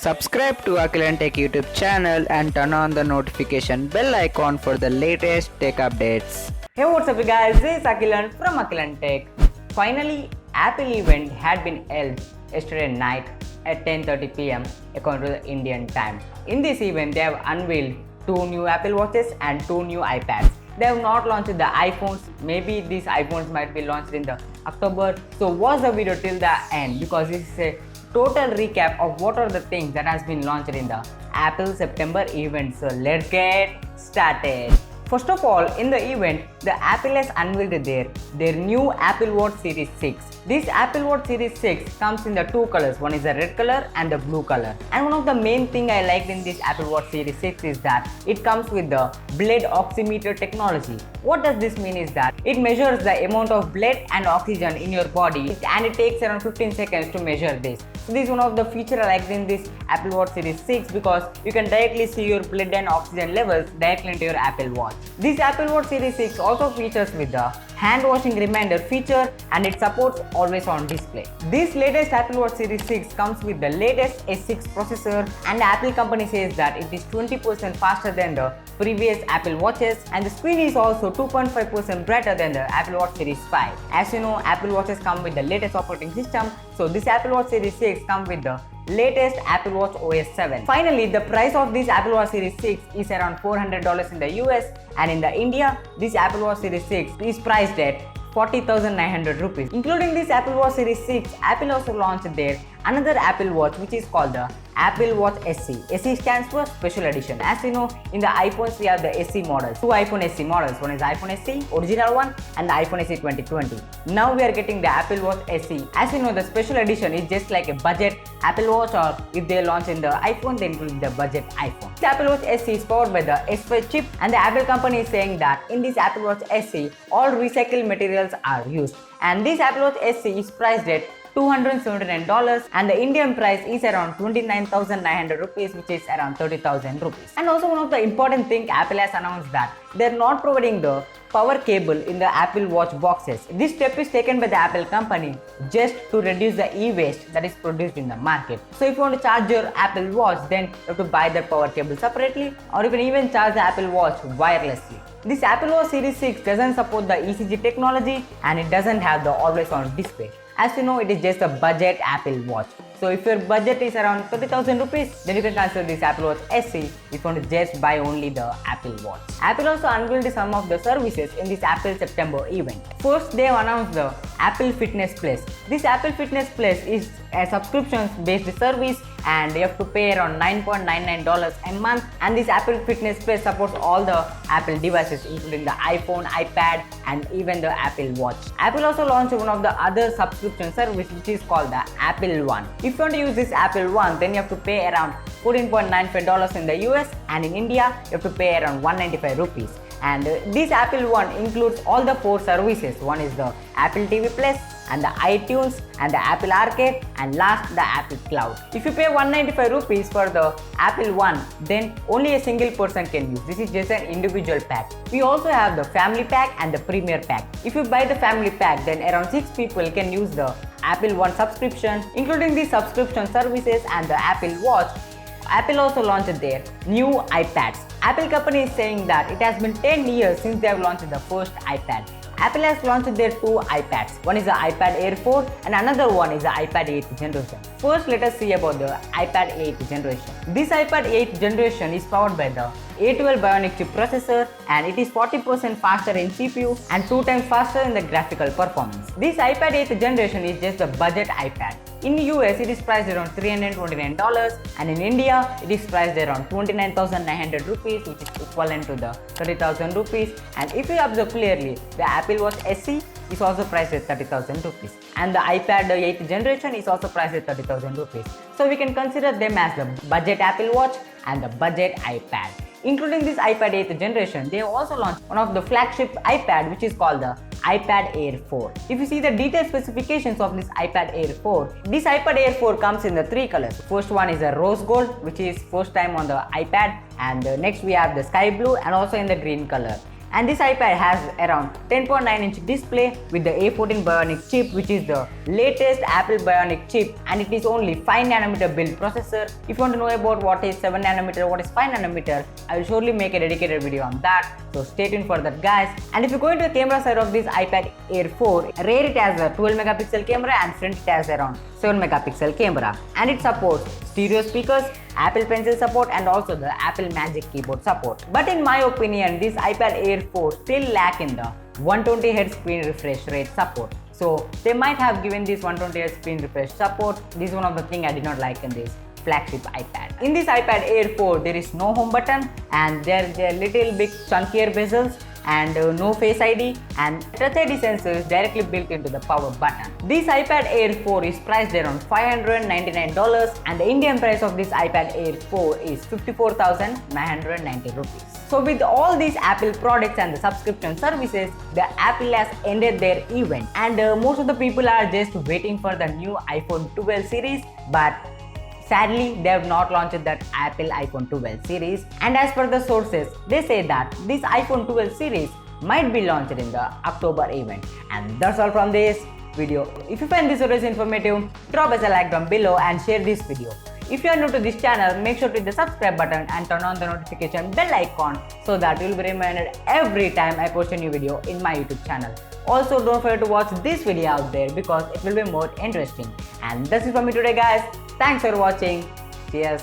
Subscribe to Akilan Tech YouTube channel and turn on the notification bell icon for the latest tech updates. Hey, what's up you guys, this is Akilan from Akilan Tech. Finally, Apple event had been held yesterday night at 10:30 p.m. according to the Indian time. In this event, they have unveiled 2 new Apple Watches and 2 new iPads. They have not launched the iPhones. Maybe these iPhones might be launched in the October. So watch the video till the end because this is a total recap of what are the things that has been launched in the Apple September event. So let's get started. First of all, in the event, the Apple has unveiled their new Apple Watch Series 6. This Apple Watch Series 6 comes in the 2 colors. One is the red color and the blue color. And one of the main thing I liked in this Apple Watch Series 6 is that it comes with the blood oximeter technology. What does this mean is that it measures the amount of blood and oxygen in your body and it takes around 15 seconds to measure this. So this is one of the features I liked in this Apple Watch Series 6 because you can directly see your blood and oxygen levels directly into your Apple Watch. This Apple Watch Series 6 also features with the hand washing reminder feature and it supports always on display. This latest Apple Watch Series 6 comes with the latest S6 processor and the Apple company says that it is 20% faster than the previous Apple Watches and the screen is also 2.5% brighter than the Apple Watch Series 5. As you know, Apple Watches come with the latest operating system, so this Apple Watch Series 6 comes with the latest Apple Watch OS 7. Finally, the price of this Apple Watch Series 6 is around $400 in the US and in the India, this Apple Watch Series 6 is priced at 40,900 rupees. Including this Apple Watch Series 6, Apple also launched their another Apple Watch which is called the Apple Watch SE. SE stands for Special Edition. As you know, in the iPhones we have the SE models. 2 iPhone SE models. One is iPhone SE, original one, and the iPhone SE 2020. Now we are getting the Apple Watch SE. As you know, the Special Edition is just like a budget Apple Watch, or if they launch in the iPhone, they include the budget iPhone. The Apple Watch SE is powered by the S5 chip and the Apple company is saying that in this Apple Watch SE, all recycled materials are used. And this Apple Watch SE is priced at $279 and the Indian price is around 29,900 rupees, which is around 30,000 rupees. And also one of the important thing Apple has announced that they're not providing the power cable in the Apple Watch boxes. This step is taken by the Apple company just to reduce the e-waste that is produced in the market. So if you want to charge your Apple Watch, then you have to buy the power cable separately, or you can even charge the Apple Watch wirelessly. This Apple Watch Series 6 doesn't support the ECG technology and it doesn't have the always on display. As you know, it is just a budget Apple Watch. So if your budget is around 30,000 rupees, then you can consider this Apple Watch SE if you want to just buy only the Apple Watch. Apple also unveiled some of the services in this Apple September event. First, they have announced the Apple Fitness Plus. This Apple Fitness Plus is a subscription-based service and you have to pay around $9.99 a month, and this Apple Fitness Plus supports all the Apple devices including the iPhone, iPad and even the Apple Watch. Apple also launched one of the other subscription service which is called the Apple One. If you want to use this Apple One, then you have to pay around $14.95 in the US and in India you have to pay around 195 rupees. And this Apple One includes all the 4 services. One is the Apple TV Plus and the iTunes and the Apple Arcade and last the Apple Cloud. If you pay 195 rupees for the Apple One, then only a single person can use. This is just an individual pack. We also have the family pack and the premier pack. If you buy the family pack, then around 6 people can use the Apple One subscription. Including these subscription services and the Apple Watch, Apple also launched their new iPads. Apple company is saying that it has been 10 years since they have launched the first iPad. Apple has launched their 2 iPads. One is the iPad Air 4 and another one is the iPad 8th generation. First, let us see about the iPad 8th generation. This iPad 8th generation is powered by the A12 Bionic chip processor and it is 40% faster in CPU and 2 times faster in the graphical performance. This iPad 8th generation is just the budget iPad. In the US, it is priced around $329 and in India, it is priced around 29,900 rupees, which is equivalent to the 30,000 rupees. And if you observe clearly, the Apple Watch SE is also priced at 30,000 rupees and the iPad 8th generation is also priced at 30,000 rupees. So we can consider them as the budget Apple Watch and the budget iPad. Including this iPad 8th generation, they have also launched one of the flagship iPad which is called the iPad Air 4. If you see the detailed specifications of this iPad Air 4, this iPad Air 4 comes in the 3 colors. First one is a rose gold, which is first time on the iPad, and next we have the sky blue and also in the green color. And this iPad has around 10.9-inch display with the A14 Bionic chip, which is the latest Apple Bionic chip, and it is only 5nm build processor. If you want to know about what is 7nm, what is 5nm, I will surely make a dedicated video on that, so stay tuned for that, guys. And if you go into the camera side of this iPad Air 4, rear it has a 12 megapixel camera and front it has around 7 megapixel camera, and it supports stereo speakers, Apple Pencil support, and also the Apple Magic Keyboard support. But in my opinion, this iPad Air 4 still lack in the 120Hz screen refresh rate support. So they might have given this 120Hz screen refresh support. This is one of the things I did not like in this flagship iPad. In this iPad Air 4, there is no home button, and there are little bit chunkier bezels, and no Face ID, and Touch ID sensors directly built into the power button. This iPad Air 4 is priced around $599, and the Indian price of this iPad Air 4 is 54,990 rupees. So with all these Apple products and the subscription services, the Apple has ended their event, and most of the people are just waiting for the new iPhone 12 series, but sadly, they have not launched that Apple iPhone 12 series, and as per the sources, they say that this iPhone 12 series might be launched in the October event. And that's all from this video. If you find this video informative, drop us a like down below and share this video. If you are new to this channel, make sure to hit the subscribe button and turn on the notification bell icon so that you will be reminded every time I post a new video in my YouTube channel. Also, don't forget to watch this video out there because it will be more interesting. And that's it from me today, guys. Thanks for watching. Cheers.